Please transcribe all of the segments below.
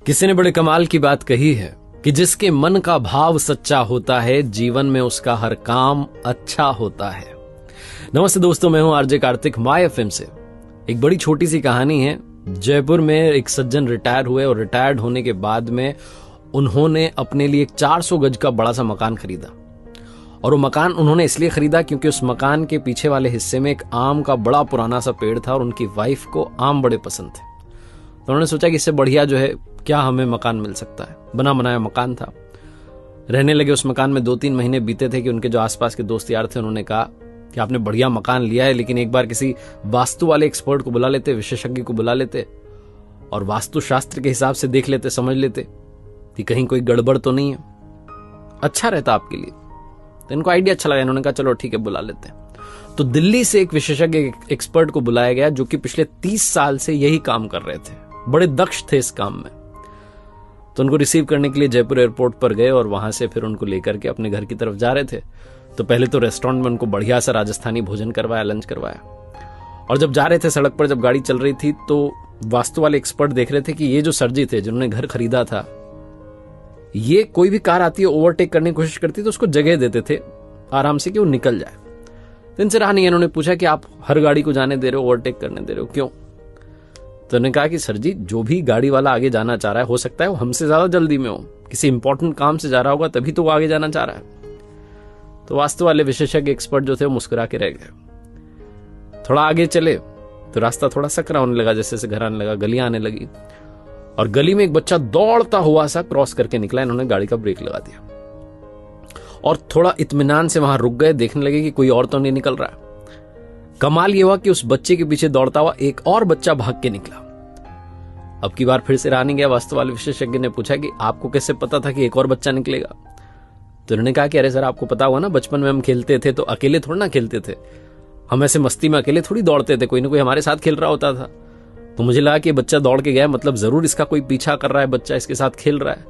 किसी ने बड़े कमाल की बात कही है कि जिसके मन का भाव सच्चा होता है जीवन में उसका हर काम अच्छा होता है। नमस्ते दोस्तों, मैं हूं आरजे कार्तिक माय एफएम से। एक बड़ी छोटी सी कहानी है। जयपुर में एक सज्जन रिटायर हुए और रिटायर्ड होने के बाद में उन्होंने अपने लिए एक 400 गज का बड़ा सा मकान खरीदा। और वो मकान उन्होंने इसलिए खरीदा क्योंकि उस मकान के पीछे वाले हिस्से में एक आम का बड़ा पुराना सा पेड़ था और उनकी वाइफ को आम बड़े पसंद थे। तो उन्होंने सोचा कि इससे बढ़िया जो है क्या हमें मकान मिल सकता है। बना बनाया मकान था। रहने लगे उस मकान में। 2-3 महीने बीते थे कि उनके जो आसपास के दोस्त यार थे उन्होंने कहा कि आपने बढ़िया मकान लिया है, लेकिन एक बार किसी वास्तु वाले एक्सपर्ट को बुला लेते, विशेषज्ञ को बुला लेते और वास्तु शास्त्र के हिसाब से देख लेते, समझ लेते कि कहीं कोई गड़बड़ तो नहीं है, अच्छा रहता आपके लिए। तो इनको आइडिया अच्छा लगा। इन्होंने कहा चलो ठीक है, बुला लेते हैं। तो दिल्ली से एक विशेषज्ञ एक्सपर्ट को बुलाया गया जो कि पिछले 30 साल से यही काम कर रहे थे, बड़े दक्ष थे इस काम में। तो उनको रिसीव करने के लिए जयपुर एयरपोर्ट पर गए और वहां से फिर उनको लेकर के अपने घर की तरफ जा रहे थे। तो पहले तो रेस्टोरेंट में उनको बढ़िया सा राजस्थानी भोजन करवाया, लंच करवाया। और जब जा रहे थे सड़क पर, जब गाड़ी चल रही थी, तो वास्तु वाले एक्सपर्ट देख रहे थे कि ये जो सर जी थे जिन्होंने घर खरीदा था, ये कोई भी कार आती है ओवरटेक करने की कोशिश करती तो उसको जगह देते थे आराम से कि वो निकल जाए। तो इनसे रहा नहीं। इन्होंने पूछा कि आप हर गाड़ी को जाने दे रहे हो, ओवरटेक करने दे रहे हो, क्यों? तो उन्होंने कहा कि सर जी, जो भी गाड़ी वाला आगे जाना चाह रहा है, हो सकता है वो हमसे ज्यादा जल्दी में हो, किसी इंपॉर्टेंट काम से जा रहा होगा तभी तो वो आगे जाना चाह रहा है। तो वास्तु वाले विशेषज्ञ एक्सपर्ट जो थे वो मुस्कुरा के रह गए। थोड़ा आगे चले तो रास्ता थोड़ा सकरा होने लगा, जैसे से घर आने लगा, गलियां आने लगी और गली में एक बच्चा दौड़ता हुआ सा क्रॉस करके निकला। इन्होंने गाड़ी का ब्रेक लगा दिया और थोड़ा इत्मीनान से वहां रुक गए, देखने लगे कि कोई और तो नहीं निकल रहा है। कमाल ये हुआ कि उस बच्चे के पीछे दौड़ता हुआ एक और बच्चा भाग के निकला। अब की बार फिर से रहा नहीं गया। वास्तु वाले विशेषज्ञ ने पूछा कि आपको कैसे पता था कि एक और बच्चा निकलेगा? तो उन्होंने कहा कि अरे सर, आपको पता हुआ ना, बचपन में हम खेलते थे तो अकेले थोड़ा ना खेलते थे, हम ऐसे मस्ती में अकेले थोड़ी दौड़ते थे, कोई ना कोई हमारे साथ खेल रहा होता था। तो मुझे लगा कि बच्चा दौड़ के गया, मतलब जरूर इसका कोई पीछा कर रहा है, बच्चा इसके साथ खेल रहा है,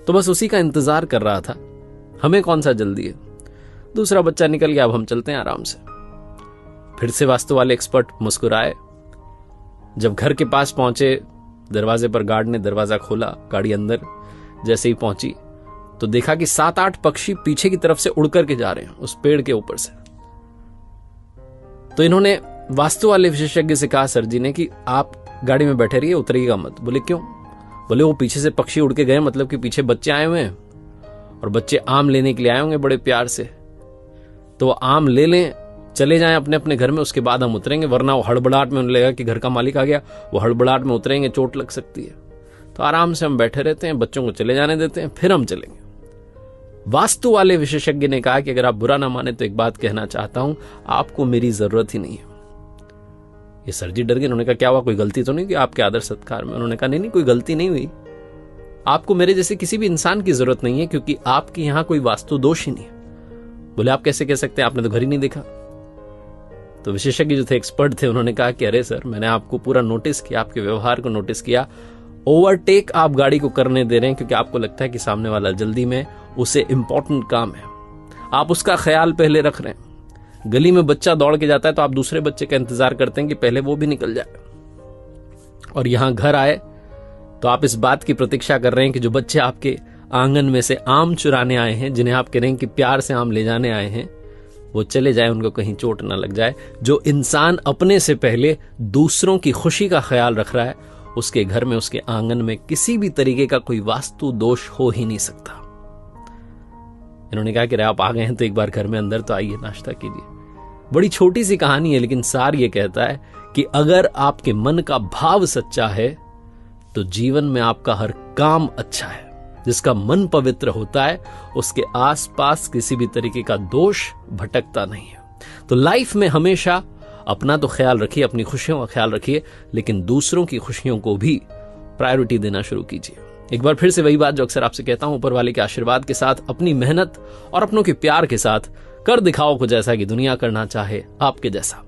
तो बस उसी का इंतजार कर रहा था, हमें कौन सा जल्दी है। दूसरा बच्चा निकल गया, अब हम चलते हैं आराम से। फिर से वास्तु वाले एक्सपर्ट मुस्कुराए। जब घर के पास पहुंचे, दरवाजे पर गार्ड ने दरवाजा खोला, गाड़ी अंदर जैसे ही पहुंची तो देखा कि 7-8 पक्षी पीछे की तरफ से उड़ करके जा रहे हैं उस पेड़ के ऊपर से। तो इन्होंने वास्तु वाले विशेषज्ञ से कहा सर जी ने कि आप गाड़ी में बैठे रहिए, उतरिएगा मत। बोले क्यों? बोले वो पीछे से पक्षी उड़ के गए, मतलब कि पीछे बच्चे आए हुए हैं और बच्चे आम लेने के लिए आए होंगे बड़े प्यार से, तो वो आम ले लें, चले जाएं अपने अपने घर में, उसके बाद हम उतरेंगे, वरना वो हड़बड़ाहट में उन्हें लगेगा कि घर का मालिक आ गया, वो हड़बड़ाहट में उतरेंगे, चोट लग सकती है। तो आराम से हम बैठे रहते हैं, बच्चों को चले जाने देते हैं, फिर हम चलेंगे। वास्तु वाले विशेषज्ञ ने कहा कि अगर आप बुरा ना माने तो एक बात कहना चाहता हूं, आपको मेरी जरूरत ही नहीं है। ये सर जी डर गए। उन्होंने कहा क्या हुआ, कोई गलती तो नहीं की आपके आदर सत्कार में? उन्होंने कहा नहीं, कोई गलती नहीं हुई। आपको मेरे जैसे किसी भी इंसान की जरूरत नहीं है, क्योंकि आपके यहां कोई वास्तु दोष ही नहीं है। बोले आप कैसे कह सकते हैं, आपने तो घर ही नहीं देखा। तो विशेषज्ञ जो थे, एक्सपर्ट थे, उन्होंने कहा कि अरे सर, मैंने आपको पूरा नोटिस किया, आपके व्यवहार को नोटिस किया। ओवरटेक आप गाड़ी को करने दे रहे हैं क्योंकि आपको लगता है कि सामने वाला जल्दी में, उसे इंपॉर्टेंट काम है, आप उसका ख्याल पहले रख रहे हैं। गली में बच्चा दौड़ के जाता है तो आप दूसरे बच्चे का इंतजार करते हैं कि पहले वो भी निकल जाए। और यहां घर आए तो आप इस बात की प्रतीक्षा कर रहे हैं कि जो बच्चे आपके आंगन में से आम चुराने आए हैं, जिन्हें आप कह रहे हैं कि प्यार से आम ले जाने आए हैं, वो चले जाए, उनको कहीं चोट ना लग जाए। जो इंसान अपने से पहले दूसरों की खुशी का ख्याल रख रहा है, उसके घर में, उसके आंगन में किसी भी तरीके का कोई वास्तु दोष हो ही नहीं सकता। इन्होंने कहा कि आप आ गए हैं तो एक बार घर में अंदर तो आइए, नाश्ता कीजिए। बड़ी छोटी सी कहानी है, लेकिन सार ये कहता है कि अगर आपके मन का भाव सच्चा है तो जीवन में आपका हर काम अच्छा है। जिसका मन पवित्र होता है उसके आसपास किसी भी तरीके का दोष भटकता नहीं है। तो लाइफ में हमेशा अपना तो ख्याल रखिए, अपनी खुशियों का ख्याल रखिए, लेकिन दूसरों की खुशियों को भी प्रायोरिटी देना शुरू कीजिए। एक बार फिर से वही बात जो अक्सर आपसे कहता हूं, ऊपर वाले के आशीर्वाद के साथ, अपनी मेहनत और अपनों के प्यार के साथ कर दिखाओ कुछ ऐसा कि दुनिया करना चाहे आपके जैसा।